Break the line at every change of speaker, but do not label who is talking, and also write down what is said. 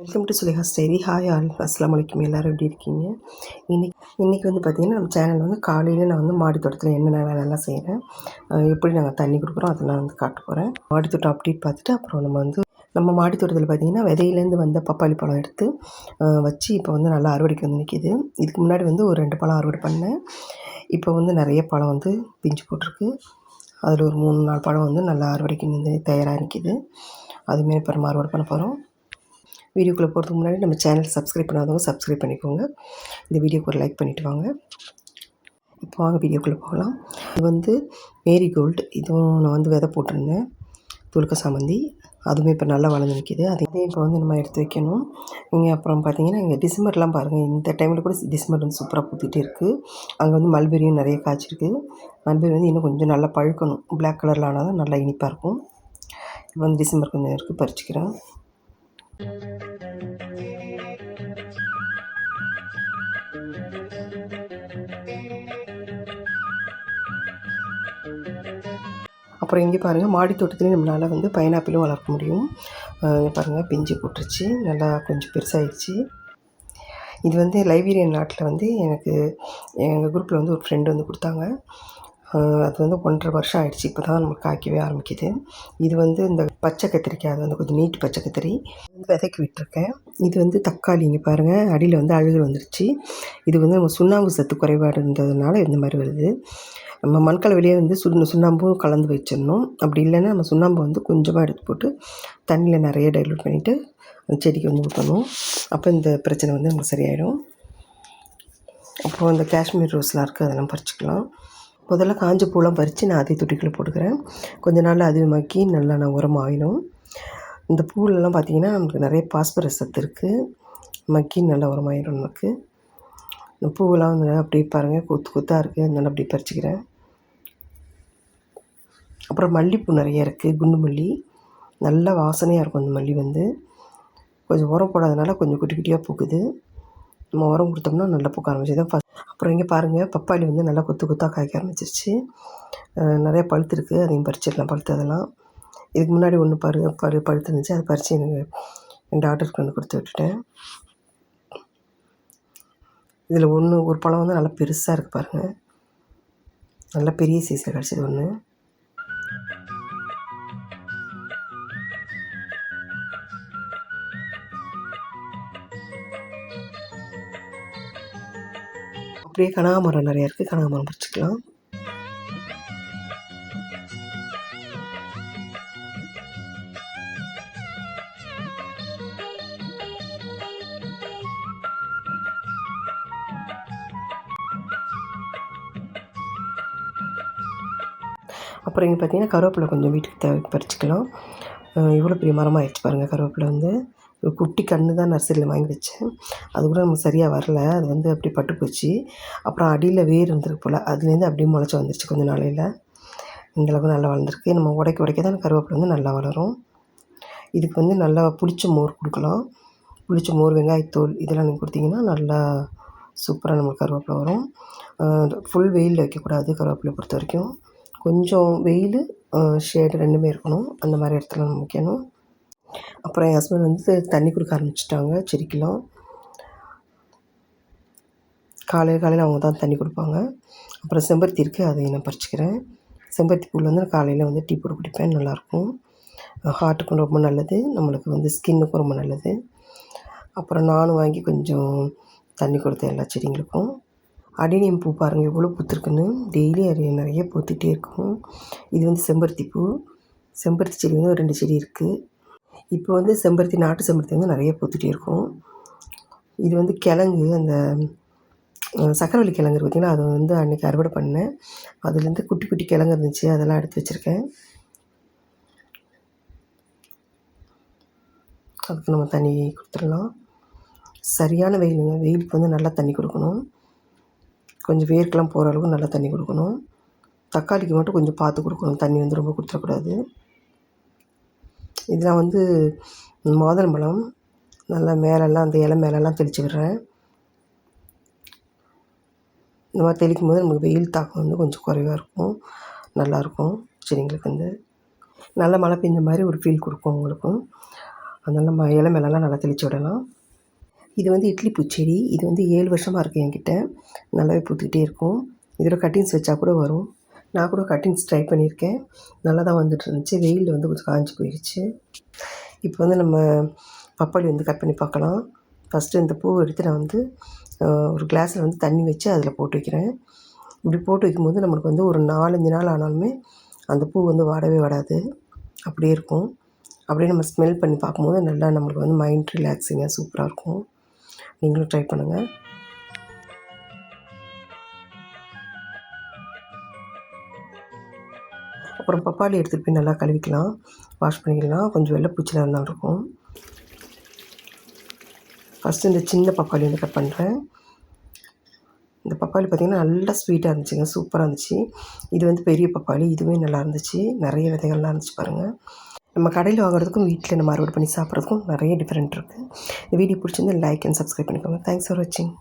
Welcome to Suleha's diary. Hi all, அஸ்ஸலாமு அலைக்கும். எல்லோரும் எப்படி இருக்கீங்க? இன்றைக்கி வந்து பார்த்திங்கன்னா நம்ம சேனல் வந்து காலையில் நான் வந்து மாடி தோட்டத்தில் என்னென்ன வேலையெல்லாம் செய்கிறேன், எப்படி நாங்கள் தண்ணி கொடுக்குறோம் அதெல்லாம் வந்து காட்ட போகிறேன். மாடி தோட்டம் அப்டேட் பார்த்துட்டு அப்புறம் நம்ம மாடி தோட்டத்தில் பார்த்திங்கன்னா விதையிலேருந்து வந்த பப்பாளி பழம் எடுத்து வச்சு இப்போ வந்து நல்லா அறுவடைக்கு வந்து நிற்கிது. இதுக்கு முன்னாடி வந்து ஒரு 2 பழம் அறுவடை பண்ணேன். இப்போ வந்து நிறைய பழம் வந்து பிஞ்சு போட்டிருக்கு. அதில் ஒரு 3-4 பழம் வந்து நல்லா அறுவடைக்கு வந்து தயாராக நிற்கிது. அதுமாரி இப்போ நம்ம அறுவடை பண்ண போகிறோம். வீடியோக்குள்ளே போகிறதுக்கு முன்னாடி நம்ம சேனல் சப்ஸ்கிரைப் பண்ணாதவங்க சப்ஸ்கிரைப் பண்ணிக்கோங்க. இந்த வீடியோக்கு ஒரு லைக் பண்ணிவிட்டு வாங்க. இப்போ வாங்க வீடியோக்குள்ளே போகலாம். இது வந்து மேரிகோல்டு, இதுவும் நான் வந்து விதை போட்டிருந்தேன். துலுக்க சாமந்தி, அதுவுமே இப்போ நல்லா வளர்ந்து நிற்கிது. அதையும் இப்போ வந்து நம்ம எடுத்து வைக்கணும். இங்கே அப்புறம் பார்த்திங்கன்னா இங்கே டிசம்பர்லாம் பாருங்கள், இந்த டைமில் கூட டிசம்பர் வந்து சூப்பராக பூத்திட்டே இருக்குது. அங்கே வந்து மல்பெரியும் நிறைய காய்ச்சிருக்கு. மல்பெரி வந்து இன்னும் கொஞ்சம் நல்லா பழுக்கணும், பிளாக் கலரில் ஆனால் தான் நல்லா இனிப்பாக இருக்கும். இப்போ வந்து டிசம்பர் கொஞ்சம் இருக்குது, பறிச்சிக்கிறேன். அப்புறம் இங்கே பாருங்கள், மாடி தோட்டத்துலேயும் நம்மளால் வந்து பைனாப்பிளும் வளர்க்க முடியும். பாருங்கள், பிஞ்சு போட்டுருச்சு, நல்லா கொஞ்சம் பெருசாகிடுச்சு. இது வந்து லைபீரியன் நாட்டில் வந்து எனக்கு எங்கள் குரூப்பில் வந்து ஒரு ஃப்ரெண்டு வந்து கொடுத்தாங்க. அது வந்து 1.5 வருஷம் ஆகிடுச்சு. இப்போ தான் நமக்கு காய்க்கவே ஆரம்பிக்குது. இது வந்து இந்த பச்சை கத்திரிக்காய், அது வந்து கொஞ்சம் நீட்டு பச்சை கத்திரி விதைக்கு விட்டுருக்கேன். இது வந்து தக்காளி, இங்கே பாருங்கள் அடியில் வந்து அழுகு வந்துருச்சு. இது வந்து நம்ம சுண்ணாம்பு சத்து குறைபாடு இருந்ததுனால இந்த மாதிரி வருது. நம்ம மண்கலவையிலே வந்து சுண்ணாம்பும் கலந்து வச்சிடணும். அப்படி இல்லைன்னா நம்ம சுண்ணாம்பு வந்து கொஞ்சமாக எடுத்து போட்டு தண்ணியில் நிறைய டைலூட் பண்ணிவிட்டு அந்த செடிக்கு வந்து ஊற்றணும். அப்போ இந்த பிரச்சனை வந்து நமக்கு சரியாயிடும். அப்புறம் இந்த காஷ்மீர் ரோஸ்லாம் இருக்குது, அதெல்லாம் பறிச்சிக்கலாம். முதல்ல காஞ்ச பூலாம் பறித்து நான் அதே தொட்டிக்குள்ளே போட்டுக்கிறேன். கொஞ்ச நாள் அது மக்கி நல்லா நான் உரமாகிடும். இந்த பூலெல்லாம் பார்த்திங்கன்னா நமக்கு நிறைய பாஸ்பரஸ் சத்து இருக்குது. மக்கி நல்லா உரமாகிடும் நமக்கு. இந்த பூவெல்லாம் வந்து அப்படியே பாருங்கள், கொத்தாக இருக்குது, அதனால அப்படியே பறிச்சிக்கிறேன். அப்புறம் மல்லிப்பூ நிறைய இருக்குது, குண்டு மல்லி, நல்ல வாசனையாக இருக்கும். அந்த மல்லி வந்து கொஞ்சம் உரம் போடாதனால கொஞ்சம் குட்டி குட்டியாக பூக்குது. நம்ம உரம் கொடுத்தோம்னா நல்லா பூக்க ஆரம்பிச்சிது. அப்புறம் இங்கே பாருங்கள், பப்பாளி வந்து நல்லா கொத்தாக காய்க்க ஆரம்பிச்சிருச்சு. நிறையா பழுத்துருக்கு, அதையும் பறிச்சிடலாம். பழுத்ததெல்லாம் இதுக்கு முன்னாடி ஒன்று பழுத்துருந்துச்சு, அதை பறித்து எனக்கு என் டாக்டருக்கு வந்து கொடுத்து விட்டுட்டேன். இதில் ஒரு பழம் வந்து நல்லா பெருசாக இருக்குது பாருங்கள், நல்லா பெரிய சைஸில் கிடச்சிது ஒன்று. அப்படியே கனகாமரம் நிறையா இருக்குது, கனகாமரம் பறிச்சிக்கலாம். அப்புறம் இங்கே பார்த்திங்கன்னா கருவேப்பிலை கொஞ்சம் வீட்டுக்கு தேவைக்கு பறிச்சிக்கலாம். இவ்வளோ பெரிய மரமாக ஆயிடுச்சு பாருங்கள். கருவேப்பிலை வந்து ஒரு குட்டி கன்று தான் நர்சரியில் வாங்கி வச்சேன். அது கூட நமக்கு சரியாக வரல, அது வந்து அப்படியே பட்டு போச்சு. அப்புறம் அடியில் வேர் இருந்திருக்கு போல், அதுலேருந்து அப்படியே முளைச்சி வந்துருச்சு கொஞ்சம் நாளையில். இந்தளவுக்கு நல்லா வளர்ந்துருக்கு. நம்ம உடைக்க தான் கருவேப்பிலை வந்து நல்லா வளரும். இதுக்கு வந்து நல்லா புளிச்ச மோர் கொடுக்கலாம். புளிச்ச மோர், வெங்காயத்தூள் இதெல்லாம் நீங்கள் கொடுத்தீங்கன்னா நல்லா சூப்பராக நம்மளுக்கு கருவேப்பிலை வரும். ஃபுல் வெயிலில் வைக்கக்கூடாது கருவேப்பிலை பொறுத்த வரைக்கும். கொஞ்சம் வெயில், ஷேடு ரெண்டுமே இருக்கணும், அந்த மாதிரி இடத்துல நம்ம வைக்கணும். அப்புறம் என் ஹஸ்பண்ட் வந்து தண்ணி கொடுக்க ஆரம்பிச்சிட்டாங்க செடிக்கெலாம். காலையில் அவங்க தான் தண்ணி கொடுப்பாங்க. அப்புறம் செம்பருத்தி இருக்குது, அதையும் நான் பறிச்சிக்கிறேன். செம்பருத்தி பூவில் வந்து நான் காலையில் வந்து டீ போட்டு குடிப்பேன், நல்லாயிருக்கும். ஹார்ட்டுக்கும் ரொம்ப நல்லது, நம்மளுக்கு வந்து ஸ்கின்னுக்கும் ரொம்ப நல்லது. அப்புறம் நானும் வாங்கி கொஞ்சம் தண்ணி கொடுத்தேன் எல்லா செடிங்களுக்கும். அடினியம் பூ பாருங்கள் எவ்வளோ பூத்துருக்குன்னு, டெய்லி அது நிறைய பூத்துகிட்டே இருக்கும். இது வந்து செம்பருத்தி பூ. செம்பருத்தி செடி வந்து ஒரு 2 செடி இருக்குது. இப்போ வந்து நாட்டு செம்பருத்தி வந்து நிறைய பூத்துகிட்டே இருக்கும். இது வந்து கிழங்கு, அந்த சக்கரவள்ளி கிழங்கு பார்த்திங்கன்னா, அது வந்து அன்றைக்கி அறுவடை பண்ணேன். அதுலேருந்து குட்டி குட்டி கிழங்கு இருந்துச்சு, அதெல்லாம் எடுத்து வச்சுருக்கேன். அதுக்கு நம்ம தண்ணி கொடுத்துடலாம். சரியான வெயிலுங்க, வெயிலுக்கு வந்து நல்லா தண்ணி கொடுக்கணும். கொஞ்சம் வேர்க்கெலாம் போகிற அளவுக்கு நல்லா தண்ணி கொடுக்கணும். தக்காளிக்கு மட்டும் கொஞ்சம் பார்த்து கொடுக்கணும், தண்ணி வந்து ரொம்ப கொடுத்துடக்கூடாது. இதெல்லாம் வந்து மாதுளம்பழம், நல்லா மேலெல்லாம் அந்த இலை மேலெல்லாம் தெளித்து விடுறேன். இந்த மாதிரி தெளிக்கும் போது நமக்கு வெயில் தாக்கம் வந்து கொஞ்சம் குறைவாக இருக்கும், நல்லாயிருக்கும். செடிங்களுக்கு வந்து நல்ல மழை பெஞ்ச மாதிரி ஒரு ஃபீல் கொடுக்கும் உங்களுக்கும். அதனால் நம்ம இலை மேலெலாம் நல்லா தெளித்து விடலாம். இது வந்து இட்லி பூச்செடி. இது வந்து 7 வருஷமாக இருக்குது என்கிட்ட. நல்லாவே பூத்துக்கிட்டே இருக்கும். இதோட கட்டிங்ஸ் வச்சா கூட வரும். நான் கூட கட்டிங்ஸ் ட்ரை பண்ணியிருக்கேன். நல்லா தான் வந்துட்டு இருந்துச்சு. வெயிலில் வந்து கொஞ்சம் காய்ஞ்சி போயிடுச்சு. இப்போ வந்து நம்ம பப்பாளி வந்து கட் பண்ணி பார்க்கலாம். ஃபஸ்ட்டு இந்த பூவை எடுத்து நான் வந்து ஒரு கிளாஸில் வந்து தண்ணி வச்சு அதில் போட்டு வைக்கிறேன். இப்படி போட்டு வைக்கும்போது நம்மளுக்கு வந்து ஒரு 4, 5 நாள் ஆனாலுமே அந்த பூ வந்து வாடவே வாடாது. அப்படியே இருக்கும். அப்படியே நம்ம ஸ்மெல் பண்ணி பார்க்கும்போது நல்லா நம்மளுக்கு வந்து மைண்ட் ரிலாக்ஸிங்காக சூப்பராக இருக்கும். நீங்களும் ட்ரை பண்ணுங்கள். அப்புறம் பப்பாளி எடுத்துகிட்டு போய் நல்லா கழுவிக்கலாம், வாஷ் பண்ணிக்கலாம். கொஞ்சம் வெள்ளைப்பூச்சிலாம் இருந்தாலும் இருக்கும். ஃபஸ்ட்டு இந்த சின்ன பப்பாளி வந்து கட் பண்ணுறேன். இந்த பப்பாளி பார்த்திங்கன்னா நல்லா ஸ்வீட்டாக இருந்துச்சுங்க, சூப்பராக இருந்துச்சு. இது வந்து பெரிய பப்பாளி, இதுவே நல்லா இருந்துச்சு. நிறைய விதைகள்லாம் இருந்துச்சு பாருங்கள். நம்ம கடையில் வாங்குறதுக்கும் வீட்டில் நம்ம அறுவடை பண்ணி சாப்பிட்றதுக்கும் நிறைய டிஃப்ரெண்ட் இருக்குது. இந்த வீடியோ பிடிச்சிருந்தா லைக் அண்ட் சப்ஸ்கிரைப் பண்ணிக்கோங்க. தேங்க்ஸ் ஃபார் வாட்சிங்.